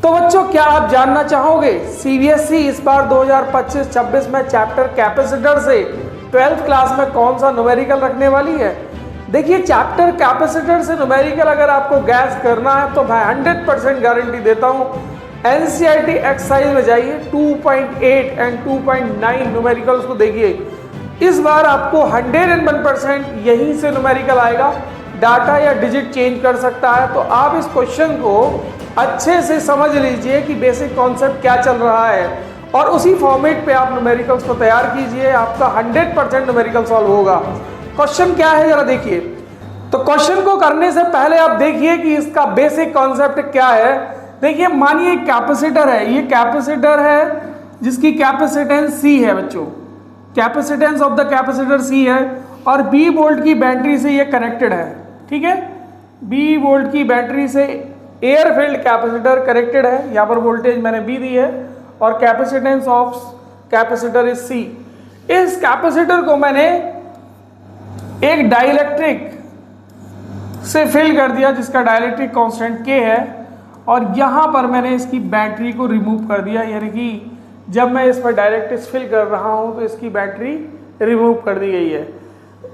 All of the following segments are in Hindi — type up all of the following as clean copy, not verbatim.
तो बच्चों, क्या आप जानना चाहोगे सीबीएसई इस बार 2025-26 में चैप्टर कैपेसिटर से 12th क्लास में कौन सा न्यूमेरिकल रखने वाली है? देखिए, चैप्टर कैपेसिटर से न्यूमेरिकल अगर आपको गैस करना है तो मैं 100% गारंटी देता हूँ एनसीईआरटी एक्सरसाइज में जाइए, 2.8 एंड 2.9 न्यूमेरिकल्स को देखिए। इस बार आपको 101% यहीं से न्यूमेरिकल आएगा। डाटा या डिजिट चेंज कर सकता है, तो आप इस क्वेश्चन को अच्छे से समझ लीजिए कि बेसिक कॉन्सेप्ट क्या चल रहा है और उसी फॉर्मेट पे आप न्यूमेरिकल्स को तैयार कीजिए। आपका 100% न्यूमेरिकल सॉल्व होगा। क्वेश्चन क्या है जरा देखिए। तो क्वेश्चन को करने से पहले आप देखिए कि इसका बेसिक कॉन्सेप्ट क्या है। देखिए, मानिए कैपेसिटर है, ये कैपेसिटर है जिसकी कैपेसिटेंस C है बच्चों, capacitance of the capacitor C है और B वोल्ट की बैटरी से ये कनेक्टेड है। ठीक है, B वोल्ट की बैटरी से एयर फील्ड कैपेसिटर कनेक्टेड है। यहाँ पर वोल्टेज मैंने B दी है और capacitance of capacitor is C। इस कैपेसिटर को मैंने एक डाइलेक्ट्रिक से फिल कर दिया जिसका डाइलेक्ट्रिक कांस्टेंट K है और यहाँ पर मैंने इसकी बैटरी को रिमूव कर दिया, यानी कि जब मैं इस पर डाइलेक्ट्रिक फिल कर रहा हूँ तो इसकी बैटरी रिमूव कर दी गई है।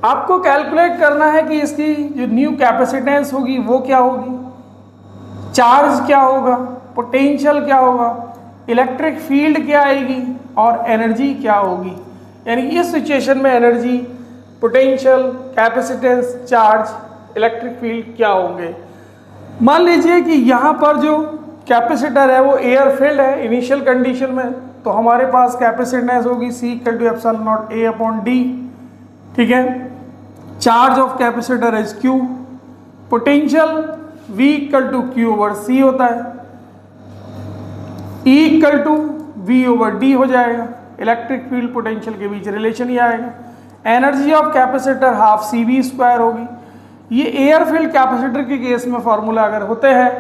आपको कैलकुलेट करना है कि इसकी जो न्यू कैपेसिटेंस होगी वो क्या होगी, चार्ज क्या होगा, पोटेंशियल क्या होगा, इलेक्ट्रिक फील्ड क्या आएगी और एनर्जी क्या होगी। यानी इस सिचुएशन में energy, potential, capacitance, charge, electric field क्या होंगे। मान लीजिए कि यहाँ पर जो कैपेसिटर है वो एयर फील्ड है इनिशियल कंडीशन में, तो हमारे पास कैपेसिटेंस होगी C=εA/d। ठीक है, charge of capacitor is Q, potential V=Q/C होता है, E=V/d हो जाएगा। इलेक्ट्रिक फील्ड पोटेंशियल के बीच रिलेशन ही आएगा। एनर्जी ऑफ कैपेसिटर ½ CV² होगी। ये एयर फील्ड कैपेसिटर के केस में फॉर्मूला अगर होते हैं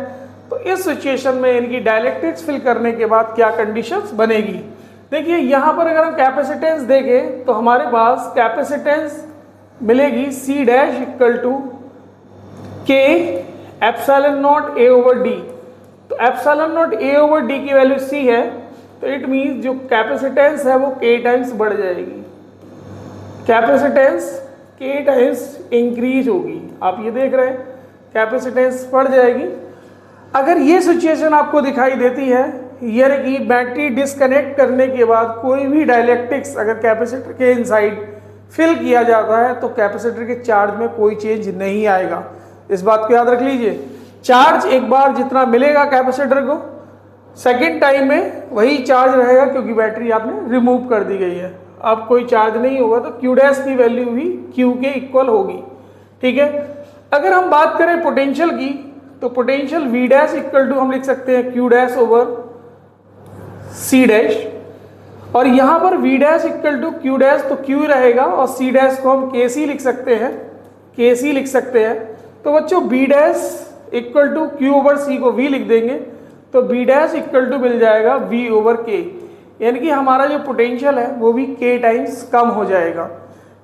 तो इस सिचुएशन में इनकी डाइलेक्ट्रिक्स फिल करने के बाद क्या कंडीशंस बनेगी। देखिए, यहाँ पर अगर हम कैपेसिटेंस देखें तो हमारे पास कैपेसिटेंस मिलेगी C=K∈0A/d। तो ε0A/d की वैल्यू C है, तो इट मीन्स जो कैपेसिटेंस है वो K टाइम्स बढ़ जाएगी, कैपेसिटेंस K टाइम्स इंक्रीज होगी। आप ये देख रहे हैं कैपेसिटेंस बढ़ जाएगी। अगर ये सिचुएशन आपको दिखाई देती है, यानी कि बैटरी डिस्कनेक्ट करने के बाद कोई भी डाइलेक्ट्रिक्स अगर कैपेसिटर के इनसाइड फिल किया जाता है तो कैपेसिटर के चार्ज में कोई चेंज नहीं आएगा। इस बात को याद रख लीजिए। चार्ज एक बार जितना मिलेगा कैपेसिटर को, सेकेंड टाइम में वही चार्ज रहेगा क्योंकि बैटरी आपने रिमूव कर दी गई है। अब कोई चार्ज नहीं होगा तो Q' की वैल्यू भी Q के इक्वल होगी। ठीक है, अगर हम बात करें पोटेंशियल की तो पोटेंशियल V' हम लिख सकते हैं Q'/C', और यहाँ पर V'=Q' तो Q रहेगा और C' को हम KC लिख सकते हैं, KC लिख सकते हैं। तो बच्चों B'=Q/C को V लिख देंगे तो B' मिल जाएगा V/K, यानी कि हमारा जो पोटेंशियल है वो भी K टाइम्स कम हो जाएगा।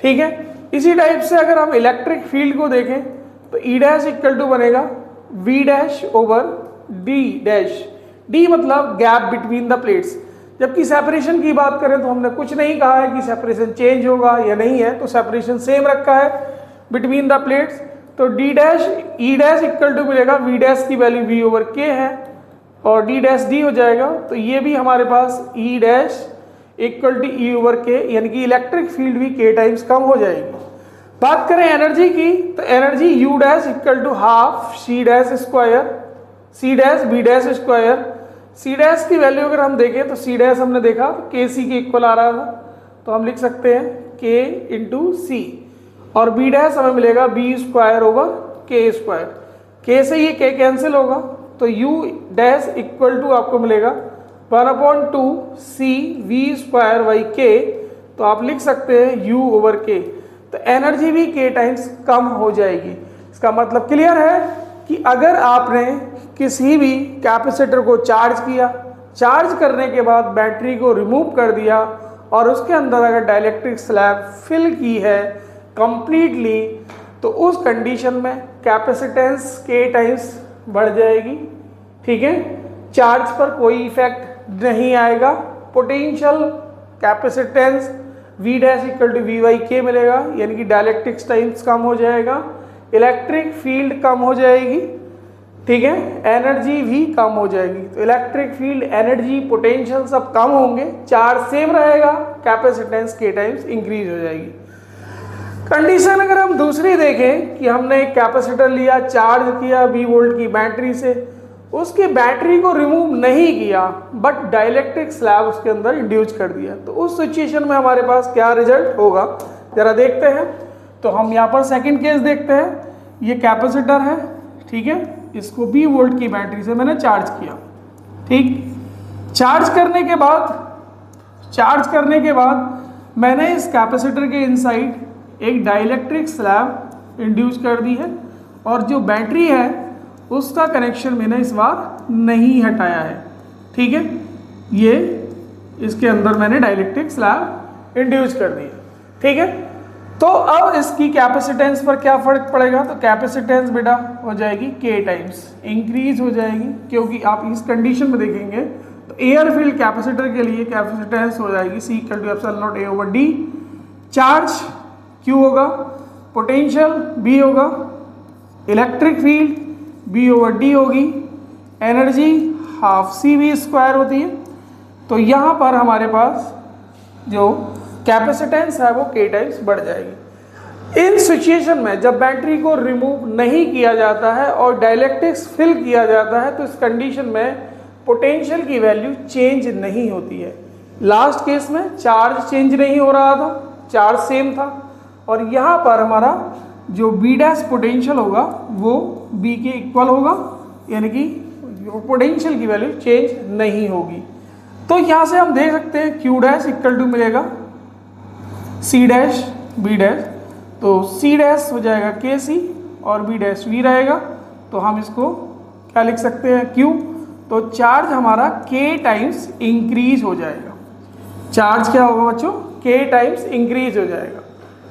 ठीक है, इसी टाइप से अगर हम इलेक्ट्रिक फील्ड को देखें तो E' बनेगा V'/d'। D मतलब गैप बिटवीन द प्लेट्स। जबकि सेपरेशन की बात करें तो हमने कुछ नहीं कहा है कि सेपरेशन चेंज होगा या नहीं है, तो सेपरेशन सेम रखा है बिटवीन द प्लेट्स। तो E' मिलेगा, V' की वैल्यू V/K है और D' हो जाएगा। तो ये भी हमारे पास E'=E/K, यानी कि इलेक्ट्रिक फील्ड भी K टाइम्स कम हो जाएगी। बात करें एनर्जी की तो एनर्जी U'=12 C'/B'²। C' की वैल्यू अगर हम देखें तो C' हमने देखा तो KC के इक्वल आ रहा था, तो हम लिख सकते हैं K∗C और B' हमें मिलेगा B²/K²। K से ये K कैंसिल होगा तो U' आपको मिलेगा 1/2 CV²/K, तो आप लिख सकते हैं U/K। तो एनर्जी भी K टाइम्स कम हो जाएगी। इसका मतलब क्लियर है कि अगर आपने किसी भी कैपेसिटर को चार्ज किया, चार्ज करने के बाद बैटरी को रिमूव कर दिया और उसके अंदर अगर डाइलेक्ट्रिक स्लैब फिल की है कंप्लीटली, तो उस कंडीशन में कैपेसिटेंस K टाइम्स बढ़ जाएगी। ठीक है, चार्ज पर कोई इफेक्ट नहीं आएगा। Potential capacitance V dash equal to VK मिलेगा, यानी कि डायलेक्ट्रिक्स टाइम्स कम हो जाएगा, इलेक्ट्रिक फील्ड कम हो जाएगी, ठीक है, एनर्जी भी कम हो जाएगी। तो इलेक्ट्रिक फील्ड, एनर्जी, पोटेंशियल सब कम होंगे, चार्ज सेम रहेगा, कैपेसिटेंस K टाइम्स इंक्रीज हो जाएगी। कंडीशन अगर हम दूसरी देखें कि हमने एक कैपेसिटर लिया, चार्ज किया 20 वोल्ट की बैटरी से, उसकी बैटरी को रिमूव नहीं किया बट डाइलेक्ट्रिक स्लैब उसके अंदर इंड्यूस कर दिया, तो उस सिचुएशन में हमारे पास क्या रिजल्ट होगा जरा देखते हैं। तो हम यहाँ पर सेकंड केस देखते हैं। ये कैपेसिटर है, ठीक है, इसको 20 वोल्ट की बैटरी से मैंने चार्ज किया, ठीक। चार्ज करने के बाद मैंने इस कैपेसिटर के इनसाइड एक डाइलेक्ट्रिक स्लैब इंड्यूस कर दी है और जो बैटरी है उसका कनेक्शन मैंने इस बार नहीं हटाया है, ठीक है। ये इसके अंदर मैंने डाइलेक्ट्रिक स्लैब इंड्यूस कर दी है, ठीक है। तो अब इसकी कैपेसिटेंस पर क्या फर्क पड़ेगा, तो कैपेसिटेंस बेटा हो जाएगी K टाइम्स इंक्रीज हो जाएगी, क्योंकि आप इस कंडीशन में देखेंगे तो एयर फील्ड कैपेसिटर के लिए कैपेसिटेंस हो जाएगी C equal to epsilon naught A over D, charge Q होगा, पोटेंशियल B होगा, electric field B over D होगी, एनर्जी हाफ CV स्क्वायर होती है। तो यहाँ पर हमारे पास जो कैपेसिटेंस है वो K टाइम्स बढ़ जाएगी। इन सिचुएशन में जब बैटरी को रिमूव नहीं किया जाता है और डाइलेक्ट्रिक्स फिल किया जाता है तो इस कंडीशन में पोटेंशियल की वैल्यू चेंज नहीं होती है। लास्ट केस में चार्ज चेंज नहीं हो रहा था, चार्ज सेम था, और यहाँ पर हमारा जो B डैश पोटेंशियल होगा वो B के इक्वल होगा, यानी कि पोटेंशियल की वैल्यू चेंज नहीं होगी। तो यहाँ से हम देख सकते हैं Q डैश इक्वल टू मिलेगा C डैश B डैश, तो C डैश हो जाएगा KC और B डैश V रहेगा। तो हम इसको क्या लिख सकते हैं Q, तो चार्ज हमारा K टाइम्स इंक्रीज हो जाएगा। चार्ज क्या होगा बच्चों, K टाइम्स इंक्रीज हो जाएगा,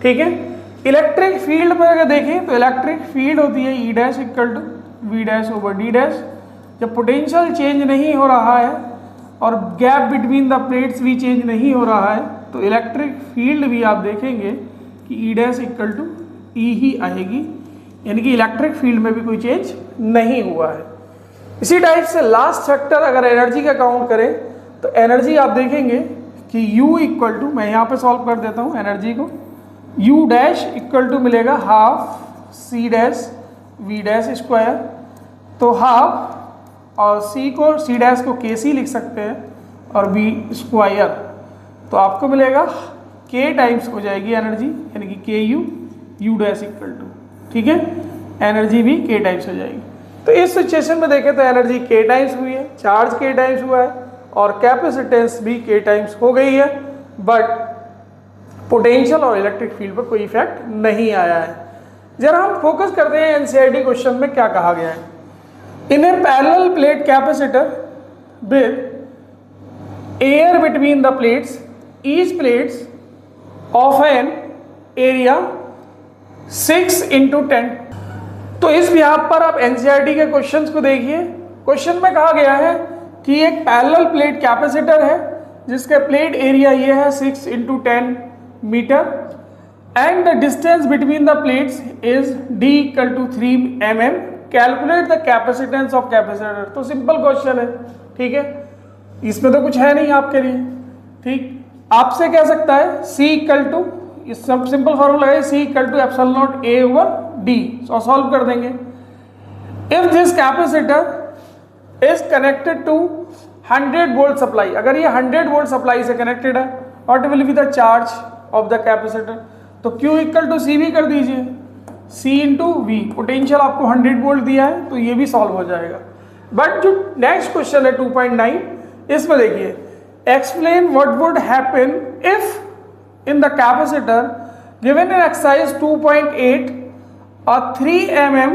ठीक है। इलेक्ट्रिक फील्ड पर अगर देखें तो इलेक्ट्रिक फील्ड होती है E dash equal to V dash over D dash. जब पोटेंशियल चेंज नहीं हो रहा है और गैप बिटवीन द प्लेट्स भी चेंज नहीं हो रहा है तो इलेक्ट्रिक फील्ड भी आप देखेंगे कि E dash equal to E ही आएगी, यानी कि इलेक्ट्रिक फील्ड में भी कोई चेंज नहीं हुआ है। इसी टाइप से लास्ट फैक्टर अगर एनर्जी का काउंट करें तो एनर्जी आप देखेंगे कि U इक्वल टू, मैं यहाँ पे सॉल्व कर देता हूँ एनर्जी को, U डैश इक्वल टू मिलेगा half C dash V dash square, तो हाफ और C डैश को KC लिख सकते हैं और V स्क्वायर, तो आपको मिलेगा K टाइम्स हो जाएगी एनर्जी, यानी कि KU U dash equal to, ठीक है, एनर्जी भी K टाइम्स हो जाएगी। तो इस सिचुएशन में देखें तो एनर्जी K टाइम्स हुई है, चार्ज K टाइम्स हुआ है और कैपेसिटेंस भी K टाइम्स हो गई है, बट पोटेंशियल और इलेक्ट्रिक फील्ड पर कोई इफेक्ट नहीं आया है। जरा हम फोकस करते हैं एनसीईआरटी क्वेश्चन में क्या कहा गया है। In a parallel plate capacitor with air between the plates, each plates of an area 6 × 10। तो इस बिहाफ पर आप एनसीईआरटी के क्वेश्चंस को देखिए। क्वेश्चन में कहा गया है कि एक पैरेलल प्लेट कैपेसिटर है जिसका प्लेट एरिया ये है 6 × 10 metre and the distance between the plates is D equal to 3 mm। Calculate the capacitance of capacitor. तो सिंपल क्वेश्चन है, ठीक है, इसमें तो कुछ है नहीं आपके लिए, ठीक। आपसे कह सकता है C इक्वल टू, इस सब सिंपल फॉर्मूला है, C equal to epsilon naught A over D। So solve कर देंगे। If this capacitor is connected to 100 volt supply, अगर ये 100 वोल्ट सप्लाई से कनेक्टेड है, what will be the charge of the capacitor, तो Q इक्वल टू C भी कर दीजिए, C इंटू V। पोटेंशियल आपको 100 वोल्ट दिया है तो ये भी सॉल्व हो जाएगा। बट जो नेक्स्ट क्वेश्चन है 2.9, इसमें देखिए, explain what would happen if in the capacitor given in exercise 2.8 a 3 mm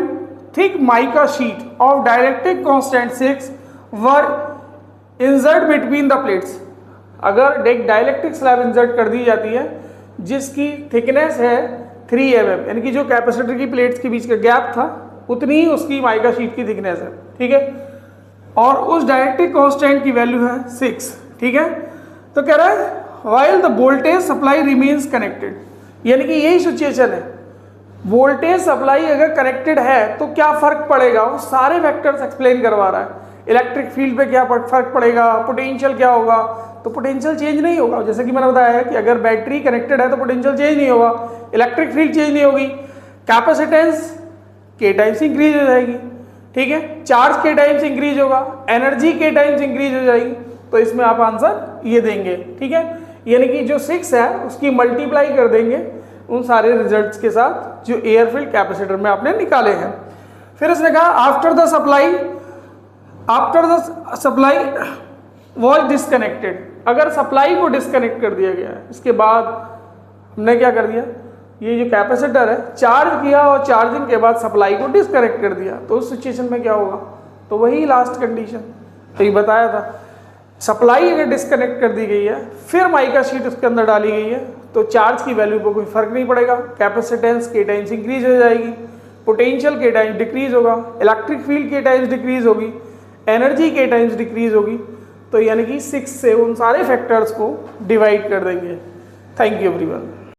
thick mica sheet of dielectric constant 6 were insert between the plates। अगर एक डाइलेक्ट्रिक स्लैब इंसर्ट कर दी जाती है जिसकी थिकनेस है 3 mm, यानी कि जो कैपेसिटर की प्लेट्स के बीच का गैप था उतनी ही उसकी माइका शीट की थिकनेस है, ठीक है। और उस डाइलेक्ट्रिक कांस्टेंट की वैल्यू है 6, ठीक है। तो कह रहा है while the voltage supply remains connected, यानी कि यही सिचुएशन है, वोल्टेज सप्लाई अगर कनेक्टेड है तो क्या फर्क पड़ेगा, वो सारे वेक्टर्स एक्सप्लेन करवा रहा है। इलेक्ट्रिक फील्ड पे क्या फर्क पड़ेगा, पोटेंशियल क्या होगा, तो पोटेंशियल चेंज नहीं होगा, जैसे कि मैंने बताया है कि अगर बैटरी कनेक्टेड है तो पोटेंशियल चेंज नहीं होगा, इलेक्ट्रिक फील्ड चेंज नहीं होगी, कैपेसिटेंस के टाइम्स इंक्रीज हो जाएगी, ठीक है, चार्ज के टाइम्स इंक्रीज होगा, एनर्जी के टाइम्स इंक्रीज हो जाएगी। तो इसमें आप आंसर ये देंगे, ठीक है, यानी कि जो 6 है उसकी मल्टीप्लाई कर देंगे उन सारे रिजल्ट्स के साथ जो एयर फील्ड कैपेसिटर में आपने निकाले हैं। फिर उसने कहा after the supply was disconnected, अगर सप्लाई को डिस्कनेक्ट कर दिया गया है, इसके बाद हमने क्या कर दिया, ये जो कैपेसिटर है चार्ज किया और चार्जिंग के बाद सप्लाई को डिस्कनेक्ट कर दिया, तो उस सिचुएशन में क्या होगा, तो वही लास्ट कंडीशन तो ये बताया था, सप्लाई अगर डिस्कनेक्ट कर दी गई है फिर माइका शीट उसके अंदर डाली गई है तो चार्ज की वैल्यू पर कोई फर्क नहीं पड़ेगा, कैपेसिटेंस के टाइम्स इंक्रीज हो जाएगी, पोटेंशियल के टाइम्स डिक्रीज होगा, इलेक्ट्रिक फील्ड के टाइम्स डिक्रीज होगी, एनर्जी के टाइम्स डिक्रीज होगी। तो यानी कि 6 से उन सारे फैक्टर्स को डिवाइड कर देंगे। Thank you everyone.